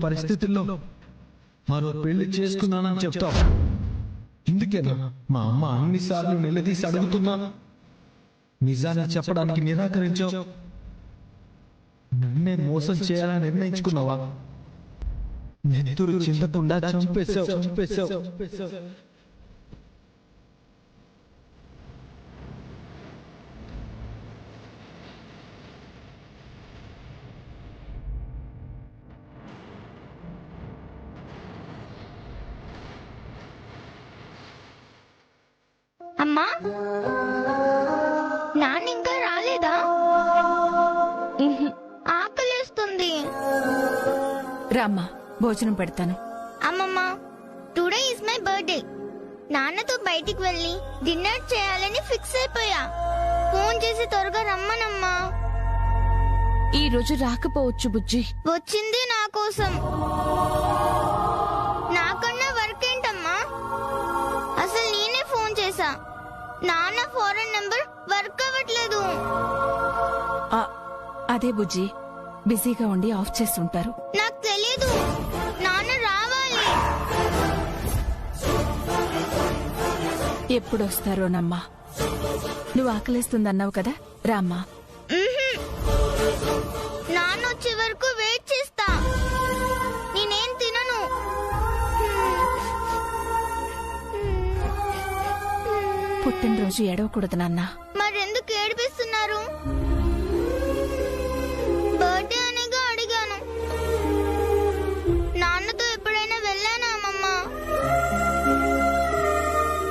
పరిస్థితుల్లో మరో పెళ్లి చేసుకున్నానని చెప్తావు. ఇందుకేనా మా అమ్మ అన్నిసార్లు నిలదీసి అడుగుతున్నా నిజాన్ని చెప్పడానికి నిరాకరించావు? నన్నే మోసం చేయాలని నిర్ణయించుకున్నావా? నెత్తురు చింతకుండా చంపేశావు. అమ్మా, నాన్న ఇంకా రాలేదా? ఆకలిస్తుంది. రామ్మా, భోజనం పెడతాను. అమ్మమ్మ, టుడే ఇస్ మై బర్త్డే. నాన్నతో బయటికి వెళ్ళి డిన్నర్ చేయాలని ఫిక్స్ అయిపోయా. ఫోన్ చేసి త్వరగా రమ్మనమ్మా. ఈ రోజు రాకపోవచ్చు బుజ్జి. వచ్చింది నా కోసం. నాకన్నా వర్క్ ఏంటమ్మా? అసలు నేనే ఫోన్ చేసా. నాన్న ఫారెన్ నంబర్ వర్క్ అవ్వట్లేదు. అదే బుజ్జి, బిజీగా ఉండి ఆఫ్ చేసి ఉంటారు. నాకు తెలియదు. నాన్న రావాలి. ఎప్పుడు వస్తారోనమ్మా. నువ్వు ఆకలిస్తుందన్నావు కదా, రామ్మా. నాన్న వచ్చే వరకు వెయిట్ చేస్తా. నేనేం తినను. పుట్టినరోజు ఏడవకూడదు నాన్న. మరెందుకు ఏడిపిస్తున్నారు? బర్త్డే అనేగా అడిగాను. నాన్నతో ఎప్పుడైనా వెళ్ళానా అమ్మమ్మ?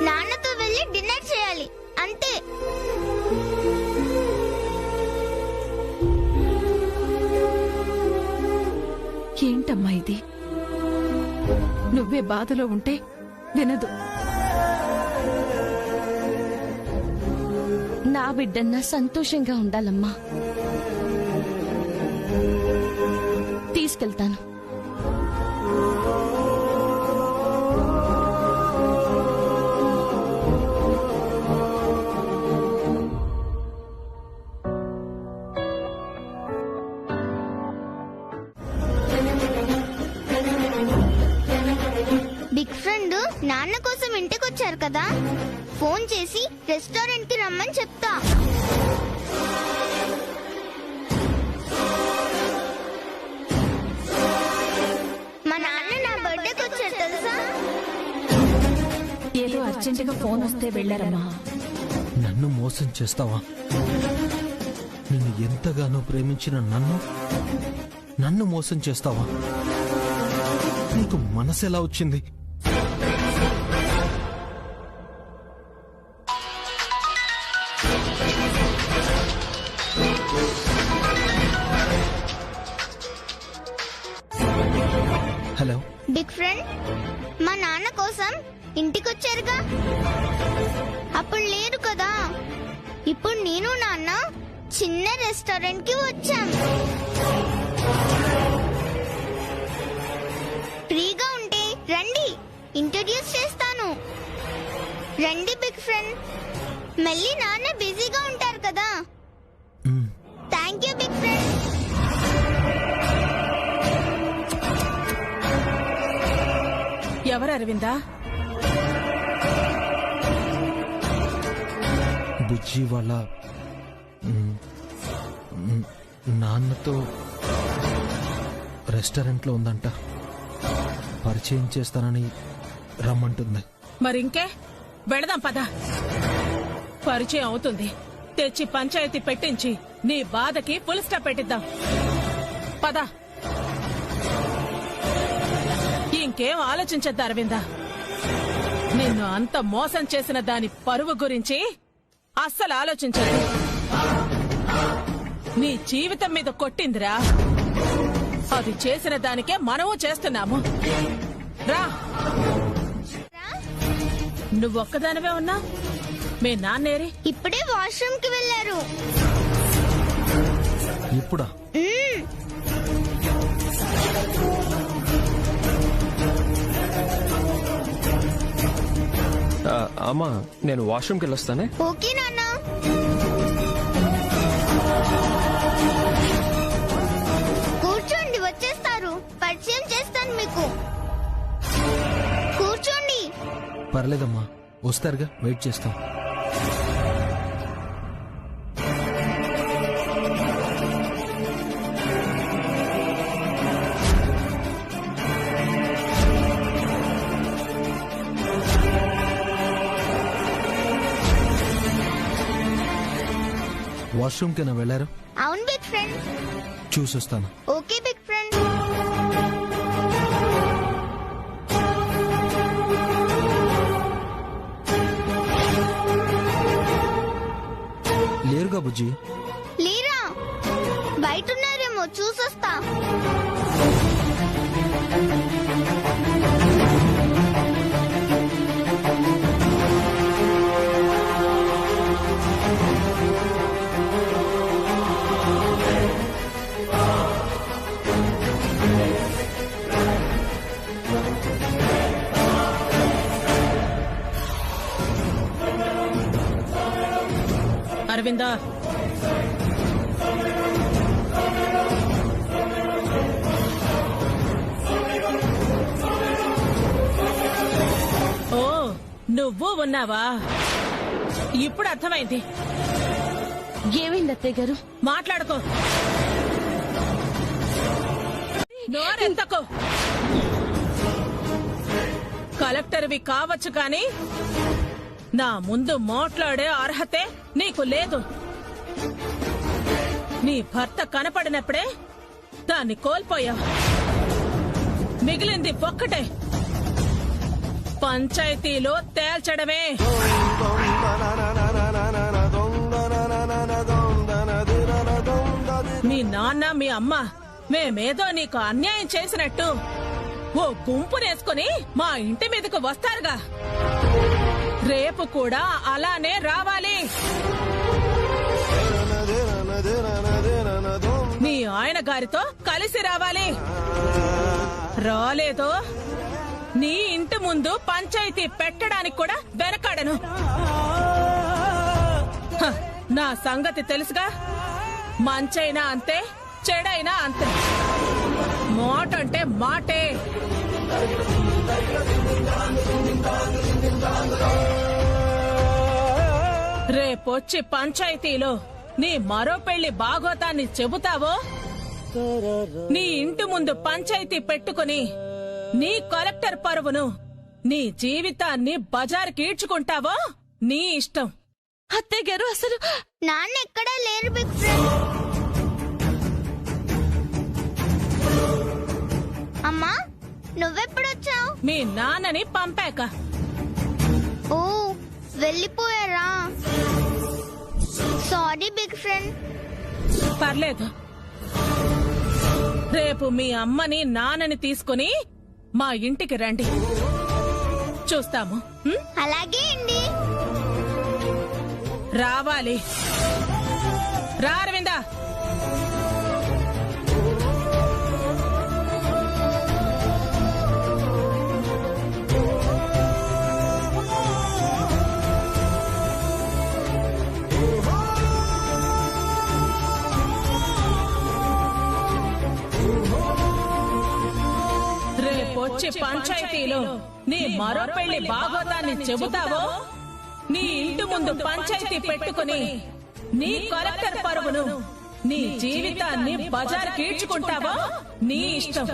నాన్నతో వెళ్ళి డిన్నర్ చేయాలి అంతే. ఏంటమ్మా ఇది? నువ్వే బాధలో ఉంటే వినదు. నా బిడ్డన్నా సంతోషంగా ఉండాలమ్మా. తీసుకెళ్తాను. బిగ్ ఫ్రెండ్ నాన్న కోసం ఇంటికొచ్చారు కదా, ఫోన్ చేసి రెస్టారెంట్ కి రమ్మని చెప్తా. మా నాన్న నా బర్త్డేకి వచ్చారు తెలుసా? ఏదో అర్జెంటుగా ఫోన్ వస్తే వెళ్ళారమ్మా. నన్ను మోసం చేస్తావా? నిన్ను ఎంతగానో ప్రేమించిన నన్ను మోసం చేస్తావా? నీకు మనసు ఎలా వచ్చింది? హలో బిగ్ ఫ్రెండ్, మా నాన్న కోసం ఇంటికొచ్చారుగా. అప్పుడు లేరు కదా. ఇప్పుడు నేను నాన్న చిన్న రెస్టారెంట్ కి వచ్చాం. ఫ్రీగా ఉంటే రండి, ఇంట్రడ్యూస్ చేస్తాను. రండి బిగ్ ఫ్రెండ్. మళ్ళీ నాన్న బిజీగా ఉంటారు కదా. Thank you big friend. ఎవరు అరవిందా? బుజ్జి వాళ్ళ నాన్నతో రెస్టారెంట్లో ఉందంట. పరిచయం చేస్తానని రమ్మంటుంది. మరింకే వెళదాం పద. పరిచయం అవుతుంది. తెచ్చి పంచాయతీ పెట్టించి నీ బాధకి ఫుల్ స్టాప్ పెట్టిద్దాం. పద. ఇంకేం ఆలోచించద్దు అరవిందా. నిన్ను అంత మోసం చేసిన దాని పరువు గురించి అస్సలు ఆలోచించదు. నీ జీవితం మీద కొట్టిందిరా. అది చేసిన దానికే మనము చేస్తున్నాము. రా. నువ్వొక్కదానివే ఉన్నా. మీ నాన్నేరి? ఇప్పుడే వాష్రూమ్ కి వెళ్ళారు. ఇప్పుడా? అమ్మా, నేను వాష్రూమ్కి వెళ్ళొస్తానే. ఓకే నాన్న. కూర్చోండి, వచ్చేస్తారు. పరిచయం చేస్తాను. పర్లేదమ్మా, వస్తారుగా, వెయిట్ చేస్తాం. వాష్రూమ్కేనా వెళ్ళారు? అవును బిగ్ ఫ్రెండ్. చూసొస్తాను. Okay big friend. లేరుగా బుజ్జి? లేరా? బయట ఉన్నారేమో, చూసొస్తా. అరవిందా, ఓ నువ్వు ఉన్నావా? ఇప్పుడు అర్థమైంది. ఏమైంది అత్తయ్య గారు? మాట్లాడుకో, నోరెంతకో. కలెక్టర్వి కావచ్చు కానీ నా ముందు మాట్లాడే అర్హతే నీకు లేదు. నీ భర్త కనపడినప్పుడే దాన్ని కోల్పోయావు. మిగిలింది ఒక్కటే, పంచాయతీలో తేల్చడమే. మీ నాన్న మీ అమ్మ మేమేదో నీకు అన్యాయం చేసినట్టు ఓ గుంపునేసుకుని మా ఇంటి మీదకు వస్తారుగా. రేపు కూడా అలానే రావాలి. మీ ఆయన గారితో కలిసి రావాలి. రాలేదో నీ ఇంటి ముందు పంచాయతీ పెట్టడానికి కూడా వెనకాడను. హ, నా సంగతి తెలుసుగా. మంచైనా అంతే, చెడైనా అంతే. మాటంటే మాటే. రేపొచ్చి పంచాయతీలో నీ మరో పెళ్లి బాగోతాన్ని చెబుతావో, నీ ఇంటి ముందు పంచాయతీ పెట్టుకుని నీ కలెక్టర్ పరువును, నీ జీవితాన్ని బజార్కి ఈడ్చుకుంటావో నీ ఇష్టం. అత్తయ్య గారు అసలు నాన్న ఎక్కడా లేరు బిగ్ ఫ్రెండ్. అమ్మా, నువ్వెప్పుడొచ్చావు? మీ నాన్నని పంపాక. ఓ, వెళ్ళిపోయారా? Sorry big friend. పర్లేదు. రేపు మీ అమ్మని నాన్నని తీసుకుని మా ఇంటికి రండి, చూస్తాము. అలాగే అండి. రావాలి. రా అరవిందా. రేపొచ్చి పంచాయతీలో నీ మరో పెళ్లి బాగోతాన్ని చెబుతావో, నీ ఇంటి ముందు పంచాయతీ పెట్టుకుని నీ కలెక్టర్ పరువును, నీ జీవితాన్ని బజార్కి ఈడ్చుకుంటావో నీ ఇష్టం.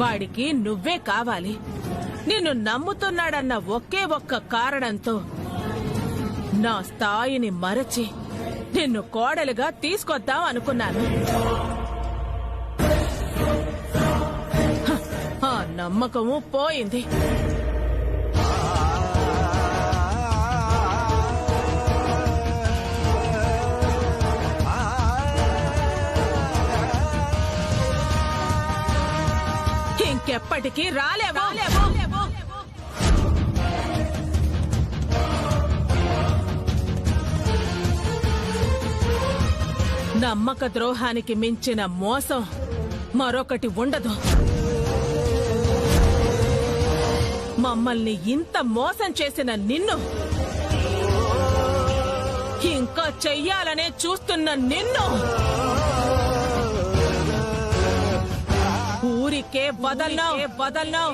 వాడికి నువ్వే కావాలి. నిన్ను నమ్ముతున్నాడన్న ఒకే ఒక్క కారణంతో నా స్థాయిని మరచి నిన్ను కోడలుగా తీసుకొద్దాం అనుకున్నాను. ఆ నమ్మకము పోయింది. ఇంకెప్పటికీ రాలేవో. నమ్మక ద్రోహానికి మించిన మోసం మరొకటి ఉండదు. మమ్మల్ని ఇంత మోసం చేసిన నిన్ను, ఇంకా చెయ్యాలనే చూస్తున్న నిన్ను నీకే వదలను.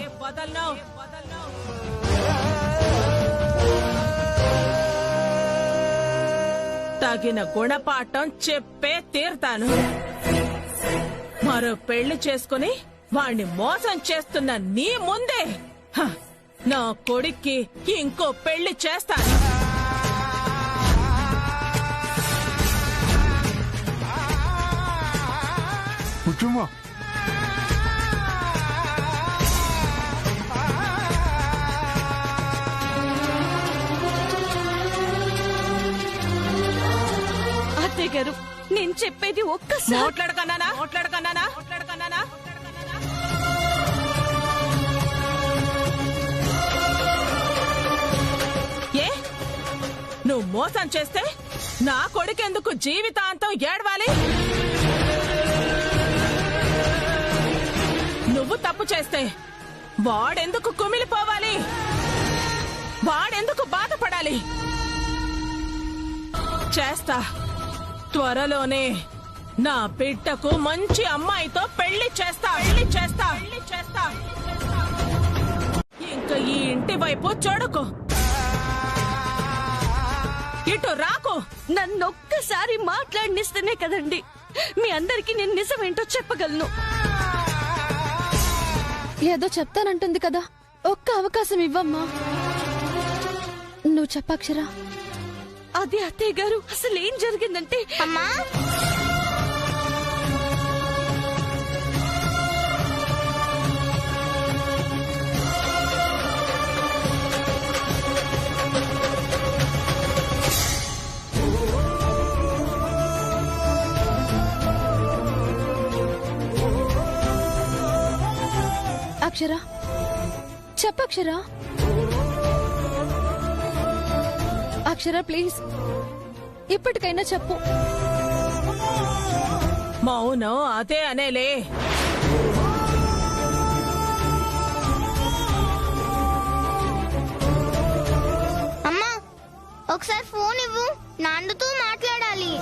తగిన గుణపాఠం చెప్పే తీరుతాను. మరో పెళ్లి చేసుకుని వాణ్ణి మోసం చేస్తున్న నీ ముందే నా కొడుక్కి ఇంకో పెళ్లి చేస్తాను. కూర్చోమ్మా. అత్తయ్య గారు నేను చెప్పేది ఒక్కసారి. మాట్లాడకన్నానా? ఏ నువ్వు మోసం చేస్తే నా కొడుకెందుకు జీవితాంతం ఏడవాలి? నువ్వు తప్పు చేస్తే వాడెందుకు కుమిలిపోవాలి? వాడెందుకు బాధపడాలి? చేస్తా త్వరలోనే నా బిడ్డకు మంచి అమ్మాయితో పెళ్లి చేస్తా. ఇంకా ఈ ఇంటి వైపు చూడకు, ఇటు రాకు. నన్నొక్కసారి మాట్లాడినిస్తేనే కదండి మీ అందరికీ నేను నిజమేంటో చెప్పగలను. ఏదో చెప్తానంటుంది కదా, ఒక్క అవకాశం ఇవ్వమ్మా. నువ్వు చెప్పక్షరా. అది అత్తయ్య గారు అసలు ఏం జరిగిందంటే అమ్మా అక్షరా చెప్పక్షరా. అక్షరా ప్లీజ్ ఇప్పటికైనా చెప్పు. మౌనం అదే అనేలే. అమ్మా ఒకసారి ఫోన్ ఇవ్వు, నాన్నతో మాట్లాడాలి.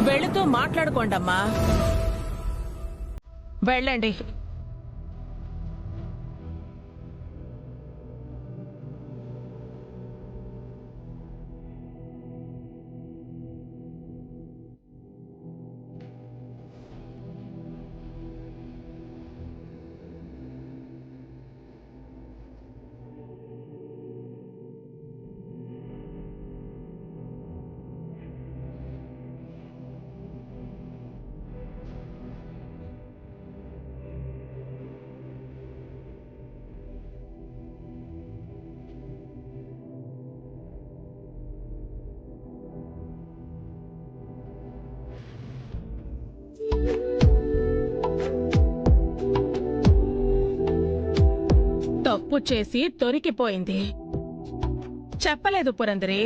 వెళుతూ మాట్లాడుకోండమ్మా. వెళ్ళండి. తప్పు చేసి దొరికిపోయింది. చెప్పలేదు పురందరి.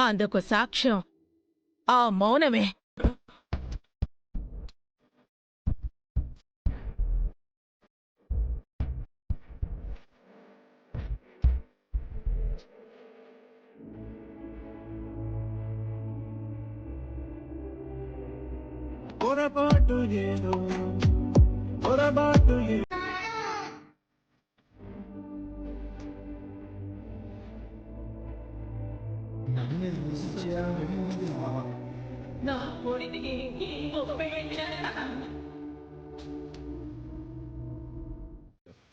అందుకు సాక్ష్యం ఆ మౌనమే.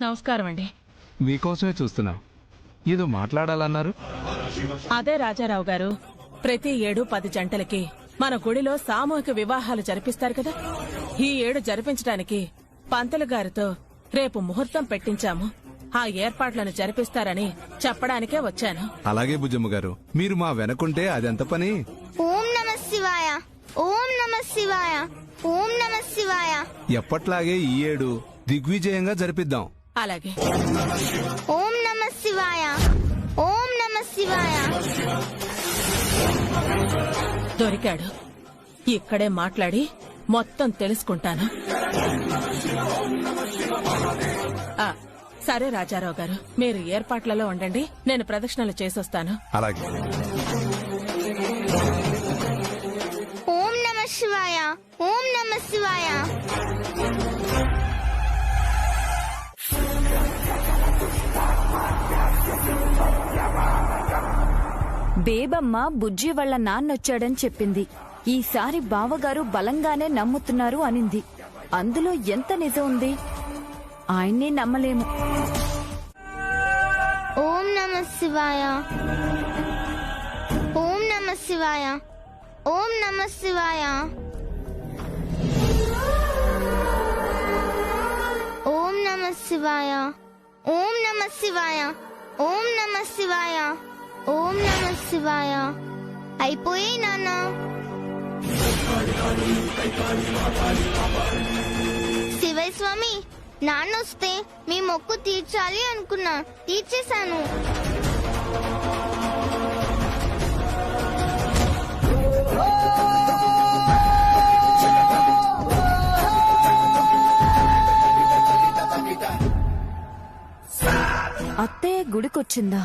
నమస్కారం అండి. మీకోసమే చూస్తున్నాం. ఏదో మాట్లాడాలన్నారు. అదే రాజారావు గారు, ప్రతి ఏడు 10 జంటలకి మన గుడిలో సామూహిక వివాహాలు జరిపిస్తారు కదా. ఈ ఏడు జరిపించడానికి పంతులు గారితో రేపు ముహూర్తం పెట్టించాము. ఆ ఏర్పాట్లను జరిపిస్తారని చెప్పడానికే వచ్చాను. అలాగే బుజ్జమ్మ గారు, మీరు మా వెనకుంటే అదెంత పని. ఓం నమః శివాయ, ఓం నమః శివాయ, ఓం నమః శివాయ. ఎప్పట్లాగే ఈ ఏడు దిగ్విజయంగా జరిపిద్దాం. అలాగే. ఓం నమః శివాయ, ఓం నమః శివాయ. దొరికాడు. ఇక్కడే మాట్లాడి మొత్తం తెలుసుకుంటాను. సరే రాజారావు గారు, మీరు ఏర్పాట్లలో ఉండండి, నేను ప్రదక్షిణలు చేసొస్తాను. అలాగే. ఓం నమః శివాయ, ఓం నమః శివాయ. బేబమ్మ బుజ్జి వాళ్ళ నాన్నొచ్చాడని చెప్పింది. ఈసారి బావగారు బలంగానే నమ్ముతున్నారు అనింది. అందులో ఎంత నిజం ఉంది? ఆయన్ని నమ్మలేము. ఓం నమ శివాయ, ఓం నమ శివాయ, ఓం నమ శివాయ, ఓం నమ శివాయ, ఓం నమ శివాయ, ఓం నమ శివాయ, ఓం నమ శివాయ. అయిపోయాయి నాన్న. శివయ్య స్వామి, నాన్న వస్తే మీ మొక్కు తీర్చాలి అనుకున్నా, తీర్చేశాను. అత్తయ్య గుడికొచ్చిందా?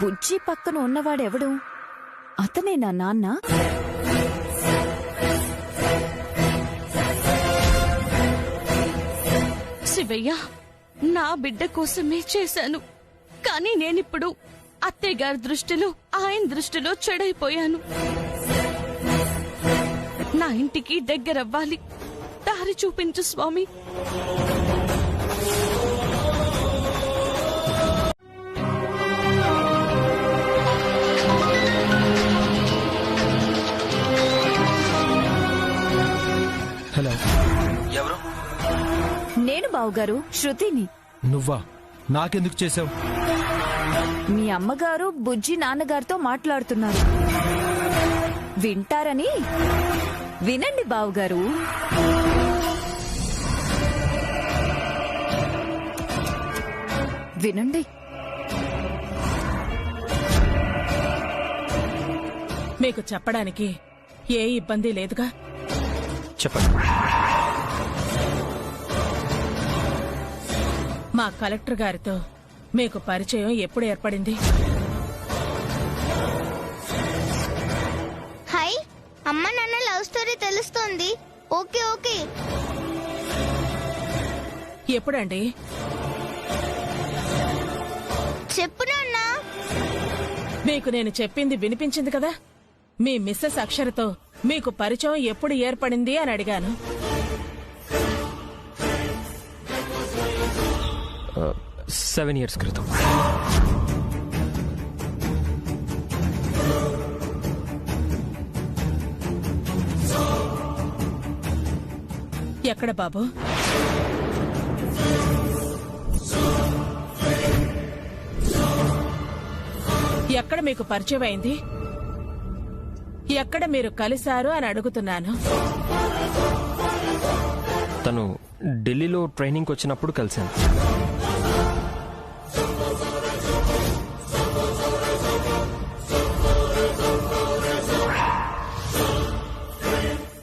బుజ్జి పక్కన ఉన్నవాడెవడు? అతనే నా నాన్న? శివయ్య, నా బిడ్డ కోసమే చేశాను. కానీ నేనిప్పుడు అత్తయ్య గారి దృష్టిలో, ఆయన దృష్టిలో చెడైపోయాను. నా ఇంటికి దగ్గరవ్వాలి, దారి చూపించు స్వామి. హలో, నేను బావుగారు, శృతిని. నువ్వా? నాకెందుకు చేసావు? మీ అమ్మగారు బుజ్జి నాన్నగారితో మాట్లాడుతున్నారు. వింటారని. వినండి బావుగారు. వినండి. మీకు చెప్పడానికి ఏ ఇబ్బంది లేదుగా? చెప్పండి. మా కలెక్టర్ గారితో మీకు పరిచయం ఎప్పుడు ఏర్పడింది? హాయ్, అమ్మ నాన్న లవ్ స్టోరీ తెలుస్తోంది. Okay okay. ఎప్పుడండి? చెప్పు నాన్న. మీకు నేను చెప్పింది వినిపించింది కదా? మీ మిస్సెస్ అక్షరతో మీకు పరిచయం ఎప్పుడు ఏర్పడింది అని అడిగాను. 7 years క్రితం. ఎక్కడ బాబు? ఎక్కడ మీకు పరిచయం అయింది? ఎక్కడ మీరు కలిశారు అని అడుగుతున్నాను. తను ఢిల్లీలో ట్రైనింగ్కి వచ్చినప్పుడు కలిశాను.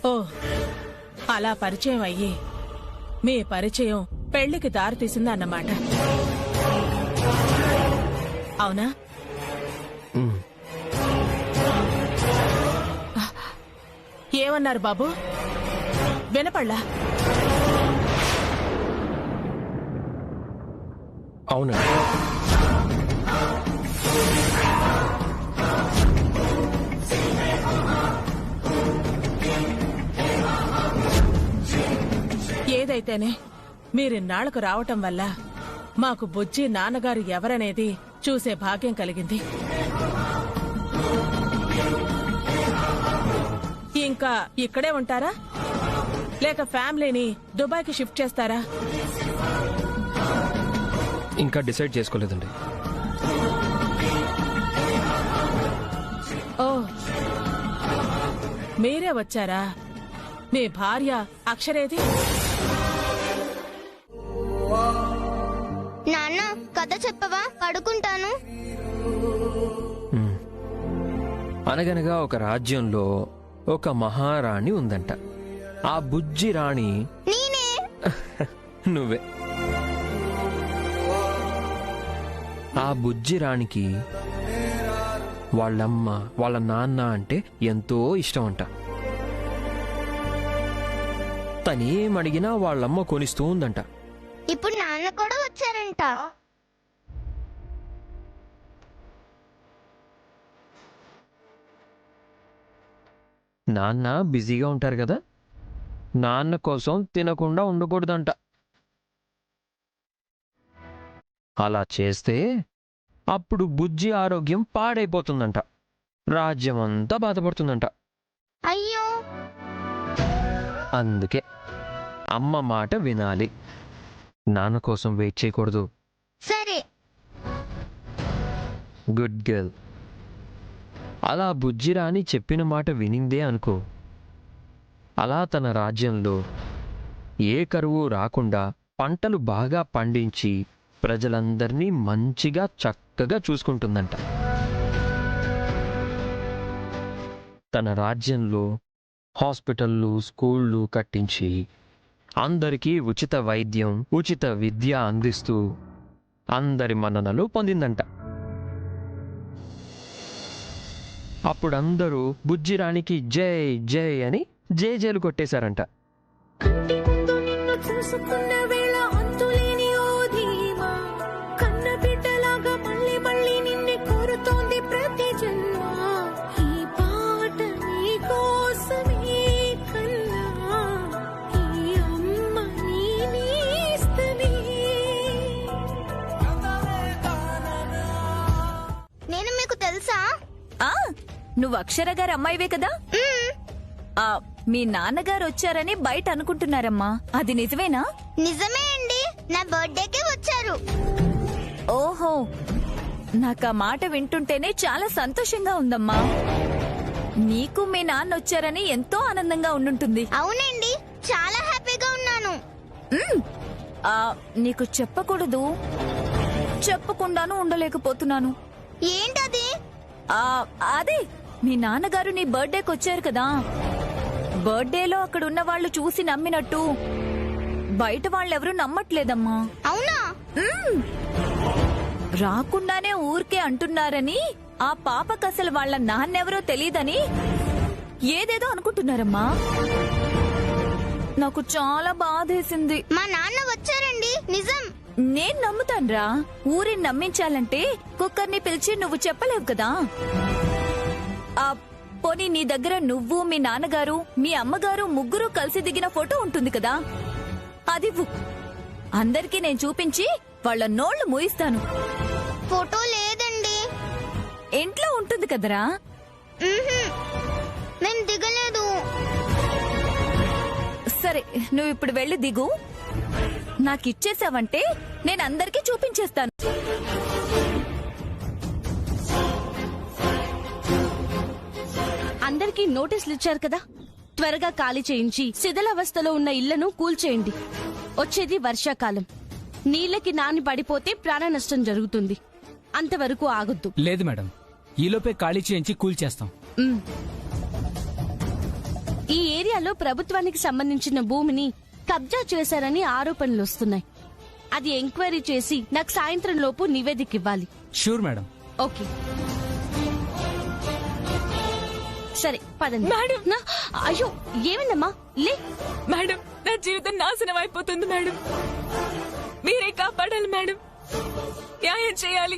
ఓ, అలా పరిచయం అయ్యి మీ పరిచయం పెళ్లికి దారితీసింది అన్నమాట. అవునా? ఏమన్నారు బాబు? వినపడ్లా? అవునా? ఏదైతేనే మీరిన్నాళ్లకు రావటం వల్ల మాకు బుజ్జి నాన్నగారు ఎవరనేది చూసే భాగ్యం కలిగింది. ఇంకా ఇక్కడే ఉంటారా లేక ఫ్యామిలీని దుబాయ్కి షిఫ్ట్ చేస్తారా? ఇంకా డిసైడ్ చేసుకోలేదండి. ఓ, మీరే వచ్చారా? మీ భార్య అక్షరేది? నాన్న, కథ చెప్పవా? పడుకుంటాను. అనగనగా ఒక రాజ్యంలో ఒక మహారాణి ఉందంట. ఆ బుజ్జి రాణి నేనే. నువ్వే. ఆ బుజ్జి రాణికి వాళ్ళమ్మ వాళ్ళ నాన్న అంటే ఎంతో ఇష్టం అంట. తనేం అడిగినా వాళ్ళమ్మ కొనిస్తూ ఉందంట. ఇప్పుడు నాన్న కూడా వచ్చారంట. నాన్న బిజీగా ఉంటారు కదా, నాన్న కోసం తినకుండా ఉండకూడదంట. అలా చేస్తే అప్పుడు బుజ్జి ఆరోగ్యం పాడైపోతుందంట, రాజ్యమంతా బాధపడుతుందంట. అయ్యో, అందుకే అమ్మ మాట వినాలి, నాన్న కోసం వెయిట్ చేయకూడదు. సరే. Good girl. అలా బుజ్జిరాణి చెప్పిన మాట వినిందే అనుకో, అలా తన రాజ్యంలో ఏ కరువు రాకుండా పంటలు బాగా పండించి ప్రజలందరినీ మంచిగా చక్కగా చూసుకుంటుందంట. తన రాజ్యంలో హాస్పిటళ్ళు, స్కూళ్ళు కట్టించి అందరికీ ఉచిత వైద్యం, ఉచిత విద్య అందిస్తూ అందరి మన్ననలు పొందిందంట. అప్పుడందరూ బుజ్జిరాణికి జై జై అని జేజేలు కొట్టేశారంట. నేను మీకు తెలుసా? నువ్వు అక్షర గారి అమ్మాయివే కదా? మీ నాన్నగారు వచ్చారని బయట అనుకుంటున్నారమ్మా, అది నిజమేనా? నిజమే అండి, నా బర్త్డేకే వచ్చారు. ఓహో, నాకు ఆ మాట వింటుంటేనే చాలా సంతోషంగా ఉందమ్మా. నీకు మీ నాన్న వచ్చారని ఎంతో ఆనందంగా ఉండుంటుంది. అవునండి, చాలా హ్యాపీగా ఉన్నాను. నీకు చెప్పకూడదు, చెప్పకుండాను ఉండలేకపోతున్నాను. ఏంటది? అదే మీ నాన్నగారు నీ బర్త్డేకి వచ్చారు కదా, బర్త్డేలో అక్కడ ఉన్న వాళ్ళు చూసి నమ్మినట్టు బయట వాళ్ళెవరూ నమ్మట్లేదమ్మా. అవునా? రాకుండానే ఊరికే అంటున్నారని, ఆ పాపకసలు వాళ్ళ నాన్నెవరో తెలీదని ఏదేదో అనుకుంటున్నారమ్మా. నాకు చాలా బాధేసింది. మా నాన్న వచ్చారండి, నిజం. నేను నమ్ముతాన్రా. ఊరిని నమ్మించాలంటే కుక్కర్ని పిలిచి నువ్వు చెప్పలేవు కదా. పోనీ నీ దగ్గర నువ్వు, మీ నాన్నగారు, మీ అమ్మగారు ముగ్గురు కలిసి దిగిన ఫోటో ఉంటుంది కదా, అదివ్వు. అందరికీ నేను చూపించి వాళ్ళ నోళ్లు మూయిస్తాను. ఫోటో లేదండి. ఇంట్లో ఉంటుంది కదరా. నేను దిగలేదు. సరే, నువ్వు ఇప్పుడు వెళ్ళి దిగు. నాకిచ్చేసావంటే నేను అందరికీ చూపించేస్తాను. అందరికీ నోటీసులు ఇచ్చారు కదా, త్వరగా ఖాళీ చేయించి శిథిలావస్థలో ఉన్న ఇళ్లను కూల్చేయండి. వచ్చేది వర్షాకాలం, నీళ్ళకి నాని పడిపోతే ప్రాణ నష్టం జరుగుతుంది. అంతవరకు ఆగొద్దు. లేదు మేడం, ఈలోపే ఖాళీ చేయించి కూల్చేస్తాం. ఈ ఏరియాలో ప్రభుత్వానికి సంబంధించిన భూమిని కబ్జా చేశారని ఆరోపణలు వస్తున్నాయి. అది ఎంక్వైరీ చేసి నాకు సాయంత్రం లోపు నివేదిక ఇవ్వాలి. Sure madam. ఓకే, సరే పదండి. అయ్యో, ఏమైందమ్మా? లే మేడం, నా జీవితం నాశనం అయిపోతుంది మేడం. మీరే కాపాడాలి మేడం, న్యాయం చేయాలి.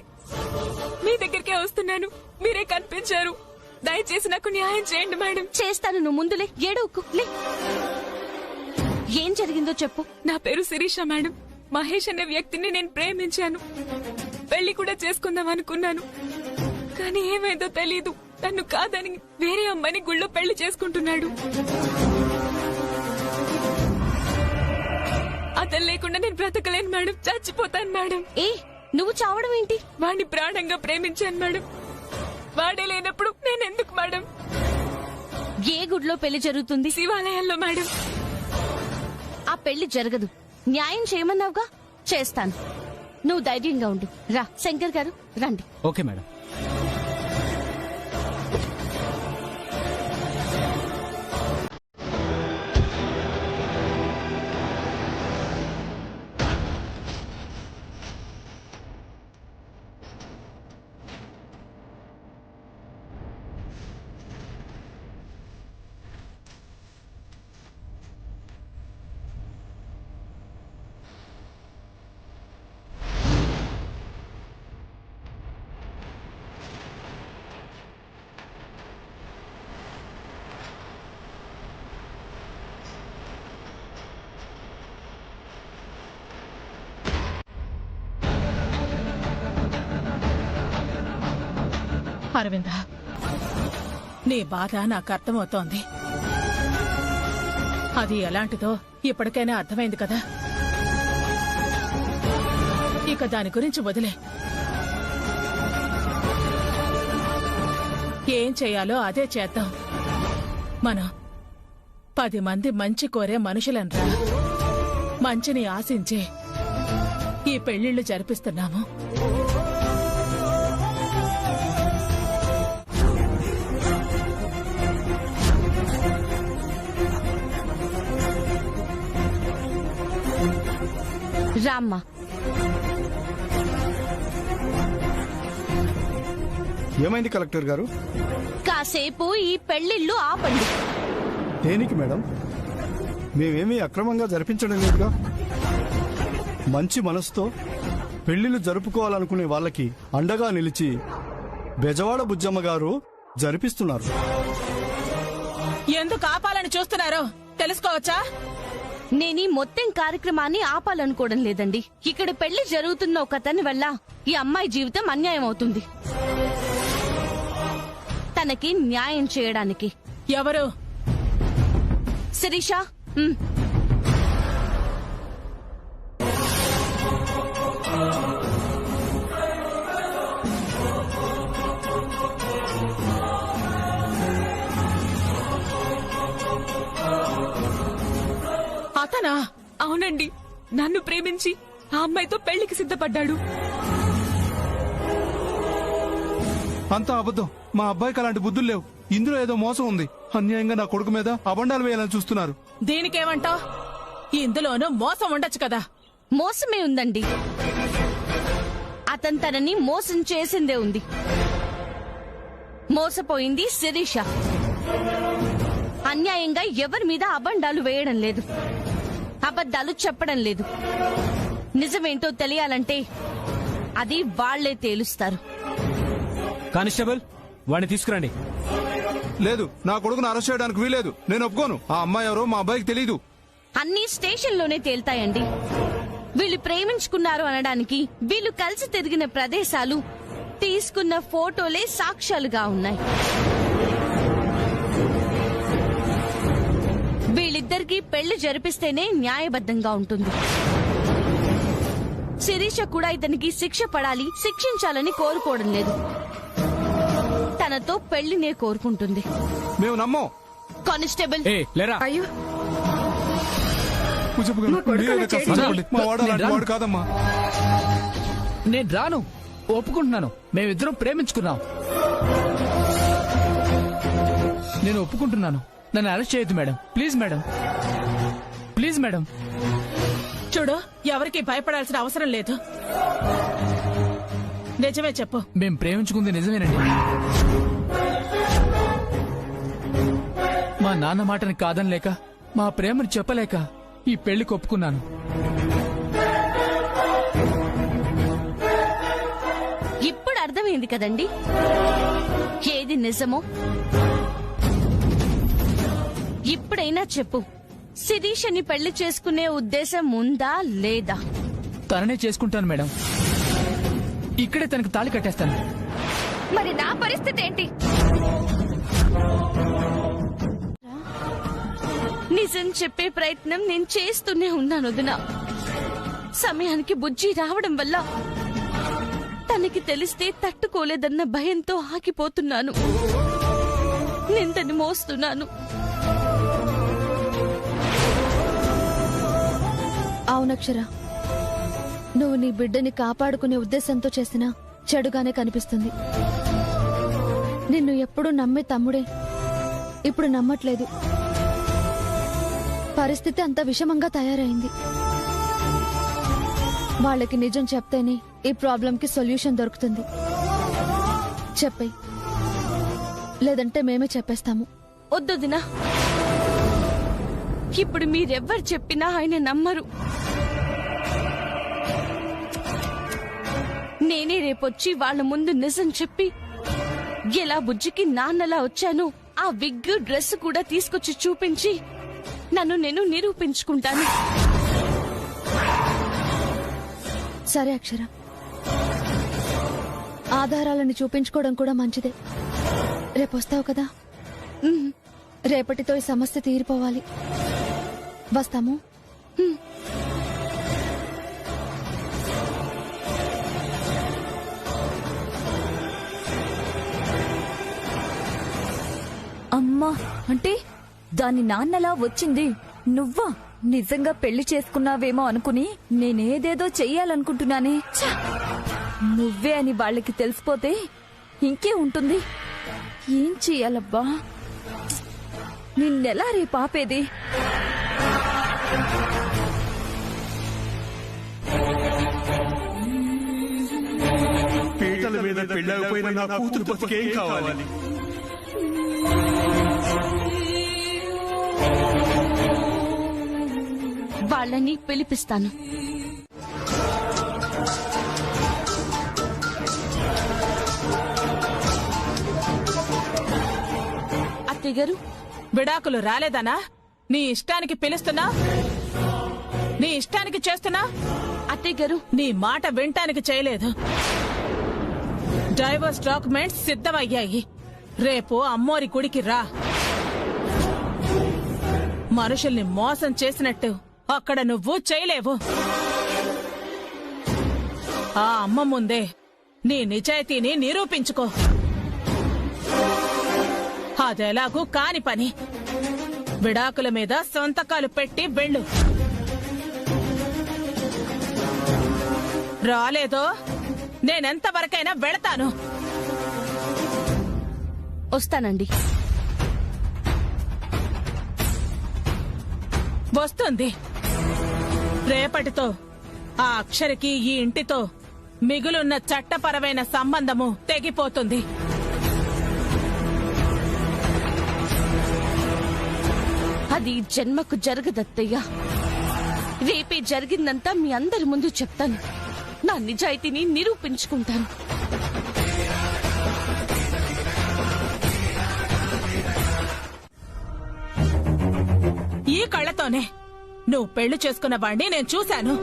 మీ దగ్గరికే వస్తున్నాను, మీరే కనిపించారు. దయచేసి నాకు న్యాయం చేయండి మేడం. చేస్తాను, నువ్వు ముందులే, ఏడవకు. లే, ఏం జరిగిందో చెప్పు. నా పేరు శిరీష మేడం. మహేష్ అనే వ్యక్తిని నేను ప్రేమించాను, పెళ్లి కూడా చేసుకుందాం అనుకున్నాను. కానీ ఏమైందో తెలీదు, తను కాదని వేరే అమ్మాయిని గుళ్ళో పెళ్లి చేసుకుంటున్నాడు. అతను లేకుండా నేను బ్రతకలేను మేడం, చచ్చిపోతాను మేడం. ఏ, నువ్వు చావడం ఏంటి? వాడిని ప్రాణంగా ప్రేమించాను మేడం. వాడే లేనప్పుడు నేనెందుకు మేడం? ఏ గుడిలో పెళ్లి జరుగుతుంది? శివాలయాల్లో మేడం. ఆ పెళ్లి జరగదు. న్యాయం చేయమన్నావుగా, చేస్తాను. నువ్వు ధైర్యంగా ఉండు. రా శంకర్ గారు, రండి. Okay madam. అరవింద, నీ బాధ నాకు అర్థమవుతోంది. అది ఎలాంటిదో ఇప్పటికైనా అర్థమైంది కదా. ఇక దాని గురించి వదిలే. ఏం చేయాలో అదే చేద్దాం. మనం 10 మంది మంచి కోరే మనుషులనరా. మంచిని ఆశించే ఈ పెళ్లిళ్లు జరిపిస్తున్నాము. రామ్మా. ఏమైంది కలెక్టర్ గారు? కాసేపు ఈ పెళ్లిళ్ళు ఆపండి. దేనికి మేడం? మేమేమీ అక్రమంగా జరిపించడం లేదుగా. మంచి మనసుతో పెళ్లిళ్ళు జరుపుకోవాలనుకునే వాళ్ళకి అండగా నిలిచి బెజవాడ బుజ్జమ్మ గారు జరిపిస్తున్నారు. ఎందుకు ఆపాలని చూస్తున్నారో తెలుసుకోవచ్చా? నేను ఈ మొత్తం కార్యక్రమాన్ని ఆపాలనుకోవడం లేదండి. ఇక్కడ పెళ్లి జరుగుతున్న ఒక అతని వల్ల ఈ అమ్మాయి జీవితం అన్యాయం అవుతుంది. తనకి న్యాయం చేయడానికి ఎవరు? శిరీష. అతనా? అవునండి, నన్ను ప్రేమించి ఆ అమ్మాయితో పెళ్లికి సిద్ధపడ్డాడు. అంతా అబద్ధం. మా అబ్బాయికి అలాంటి బుద్ధులు లేవు. ఇందులో ఏదో మోసం ఉంది. అన్యాయంగా నా కొడుకు మీద అబండాలు వేయాలని చూస్తున్నారు. దీనికేమంటావ్? ఇందులోనూ మోసం ఉండొచ్చు కదా. మోసమే ఉందండి. అతను తనని మోసం చేసిందే ఉంది. మోసపోయింది శిరీష. అన్యాయంగా ఎవరి మీద అబండాలు వేయడం లేదు, అబద్ధాలు చెప్పడం లేదు. నిజమేంటో తెలియాలంటే అది వాళ్లే తేలుస్తారు. కానిస్టేబుల్, వాడిని తీసుకురండి. లేదు, నా కొడుకును అరెస్ట్ చేయడానికి వీలేదు. నేను ఒప్పుకోను. ఆ అమ్మాయి ఎవరో మా అబ్బాయికి తెలీదు. అన్ని స్టేషన్లోనే తేల్తాయండి. వీళ్ళు ప్రేమించుకున్నారు అనడానికి వీళ్ళు కలిసి తిరిగిన ప్రదేశాలు, తీసుకున్న ఫోటోలే సాక్ష్యాలుగా ఉన్నాయి. వీళ్ళిద్దరికీ పెళ్లి జరిపిస్తేనే న్యాయబద్ధంగా ఉంటుంది. శిరీష కూడా ఇతనికి శిక్ష పడాలి, శిక్షించాలని కోరుకోవడం లేదు. తనతో పెళ్లినే కోరుకుంటుంది. మేము నమ్మం. కానిస్టేబుల్. లేరా. అయ్యో, మా వాడు అలాంటి వాడు కాదమ్మా. నేను రాను, ఒప్పుకుంటున్నాను. మేమిద్దరం ప్రేమించుకున్నాం. నేను ఒప్పుకుంటున్నాను. నన్ను అరెస్ట్ చేయొద్దు madam. Please madam, please madam. చూడు, ఎవరికి భయపడాల్సిన అవసరం లేదు. నిజమే చెప్పు. మేం ప్రేమించుకుంది నిజమేనండి. మా నాన్న మాటని కాదనలేక, మా ప్రేమని చెప్పలేక ఈ పెళ్లికి ఒప్పుకున్నాను. ఇప్పుడు అర్థమైంది కదండి ఏది నిజమో. ఇప్పుడైనా చెప్పు, శిరీషని పెళ్లి చేసుకునే ఉద్దేశం ఉందా లేదా? తననే చేసుకుంటాను మేడం. ఇక్కడే తనకి తాళి కట్టేస్తాను. మరి నా పరిస్థితి ఏంటి? నిజం చెప్పే ప్రయత్నం నేను చేస్తూనే ఉన్నాను వదినా. సమయానికి బుజ్జి రావడం వల్ల తనకి తెలిస్తే తట్టుకోలేదన్న భయంతో ఆగిపోతున్నాను. నిందని మోస్తున్నాను. అవునక్షర, నువ్వు నీ బిడ్డని కాపాడుకునే ఉద్దేశంతో చేసినా చెడుగానే కనిపిస్తుంది. నిన్ను ఎప్పుడూ నమ్మే తమ్ముడే ఇప్పుడు నమ్మట్లేదు. పరిస్థితి అంత విషమంగా తయారైంది. వాళ్ళకి నిజం చెప్తేనే ఈ ప్రాబ్లంకి సొల్యూషన్ దొరుకుతుంది. చెప్పేయ్, లేదంటే మేమే చెప్పేస్తాము. వద్దొదినా, ఇప్పుడు మీరెవ్వరు చెప్పినా ఆయన నమ్మరు. నేనే రేపొచ్చి వాళ్ళ ముందు నిజం చెప్పి ఎలా బుజ్జికి నాన్నలా వచ్చానో ఆ విగ్ డ్రెస్ కూడా తీసుకొచ్చి చూపించి నన్ను నేను నిరూపించుకుంటాను. సరే అక్షర, ఆ ఆధారాలను చూపించుకోవడం కూడా మంచిదే. రేపొస్తావు కదా? రేపటితో ఈ సమస్య తీరిపోవాలి. వస్తాము. అమ్మా, అంటే దాని నాన్నలా వచ్చింది నువ్వా? నిజంగా పెళ్లి చేసుకున్నావేమో అనుకుని నేనేదేదో చెయ్యాలనుకుంటున్నానే. ఛ! నువ్వే అని వాళ్ళకి తెలిసిపోతే ఇంకే ఉంటుంది. ఏం చెయ్యాలబ్బా? నిన్నెలా రే పాపేది? పీటల మీద పెళ్ళకపోయిన నా కూతురు బతికేం కావాలి? వాళ్ళని పిలిపిస్తాను. అత్తయ్య గారు, విడాకులు రాలేదనా? నీ ఇష్టానికి పిలుస్తున్నా, నీ ఇష్టానికి చేస్తున్నా. అత్తయ్య గారు, నీ మాట వినటానికి చేయలేదు. డైవర్స్ డాక్యుమెంట్స్ సిద్ధమయ్యాయి. రేపు అమ్మోరి గుడికి రా. మనుషుల్ని మోసం చేసినట్టు అక్కడ నువ్వు చేయలేవు. ఆ అమ్మ ముందే నీ నిజాయితీని నిరూపించుకో. అదెలాగూ కాని పని. విడాకుల మీద సొంతకాలు పెట్టి వెళ్ళు. రాలేదో నేనెంతవరకైనా వెళతాను. వస్తానండి. వస్తుంది. రేపటితో ఆ అక్షరకి ఈ ఇంటితో మిగులున్న చట్టపరమైన సంబంధము తెగిపోతుంది. అది జన్మకు జరగదత్తయ్యా. రేపే జరిగిందంతా మీ అందరి ముందు చెప్తాను. నా నిజాయితీని నిరూపించుకుంటాను. ఈ కళ్ళతోనే నువ్వు పెళ్లి చేసుకున్న వాణ్ణి నేను చూశాను.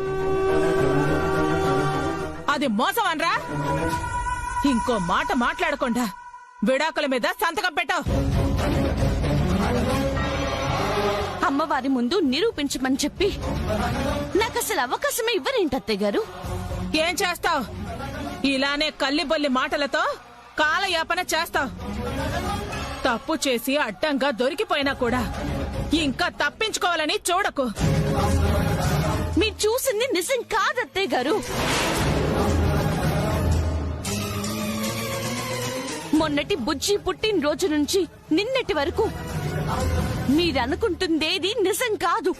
అది మోసం అనరా? ఇంకో మాట మాట్లాడకుండా విడాకుల మీద సంతకం పెట్టావు. అమ్మవారి ముందు నిరూపించమని చెప్పి నాకసలు అవకాశమే ఇవ్వరేంటి అత్తయ్య గారు? ఏం చేస్తావు? ఇలానే కల్లిబొల్లి మాటలతో కాలయాపన చేస్తావు. తప్పు చేసి అడ్డంగా దొరికిపోయినా కూడా ఇంకా తప్పించుకోవాలని చూడకు. మీరు చూసింది నిజం కాదత్తయ్య గారు. మొన్నటి బుజ్జి పుట్టినరోజు నుంచి నిన్నటి వరకు మీరనుకుంటుందేది నిజం కాదు.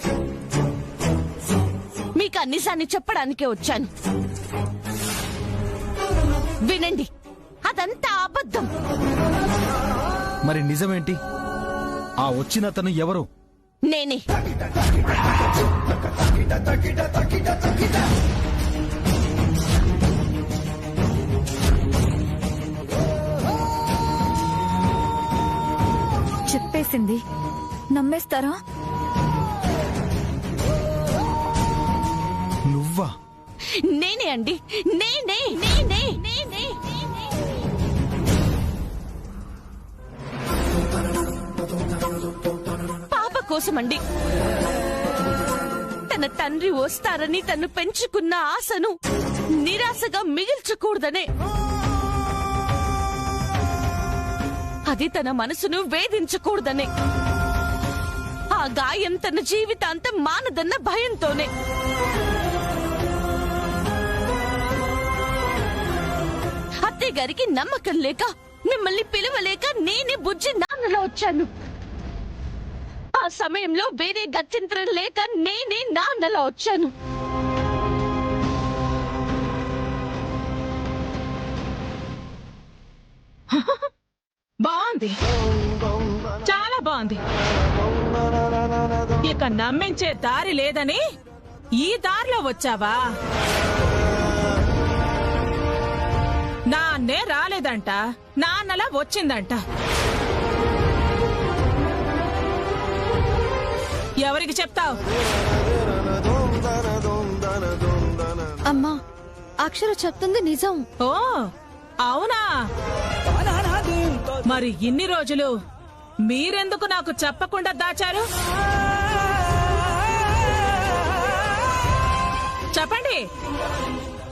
మీకు ఆ నిజాన్ని చెప్పడానికే వచ్చాను. వినండి, అదంతా అబద్ధం. మరి నిజమేంటి? ఆ వచ్చిన అతను ఎవరు? నేనే. చెప్పేసింది నమ్మేస్తారా? నువ్వా? నేనే అండి, నేనే నేనే నేనే. పాప కోసమండి. తన తండ్రి వస్తారని తను పెంచుకున్న ఆశను నిరాశగా మిగిల్చకూడదనే. అది తన మనసును వేధించకూడదనే. ఆ గాయం తన జీవితాంతం మానదన్న భయంతోనే. అత్తయ్య గారికి నమ్మకం లేక, మిమ్మల్ని పిలవలేక నేనే బుజ్జి నాన్నలో వచ్చాను. ఆ సమయంలో వేరే గత్యంతరం లేక నేనే నాన్నలో వచ్చాను. బాగుంది, చాలా బాగుంది. ఇక నమ్మించే దారి లేదని ఈ దారిలో వచ్చావా? నాన్నే రాలేదంట, నాన్నలా వచ్చిందంట. ఎవరికి చెప్తావు? అమ్మా, అక్షర చెప్తుంది నిజం. ఓ, అవునా? మరి ఇన్ని రోజులు మీరెందుకు నాకు చెప్పకుండా దాచారు? చెప్పండి.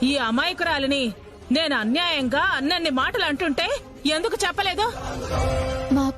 ఈ అమాయకురాలిని నేను అన్యాయంగా అన్నన్ని మాటలు అంటుంటే ఎందుకు చెప్పలేదు? మాకు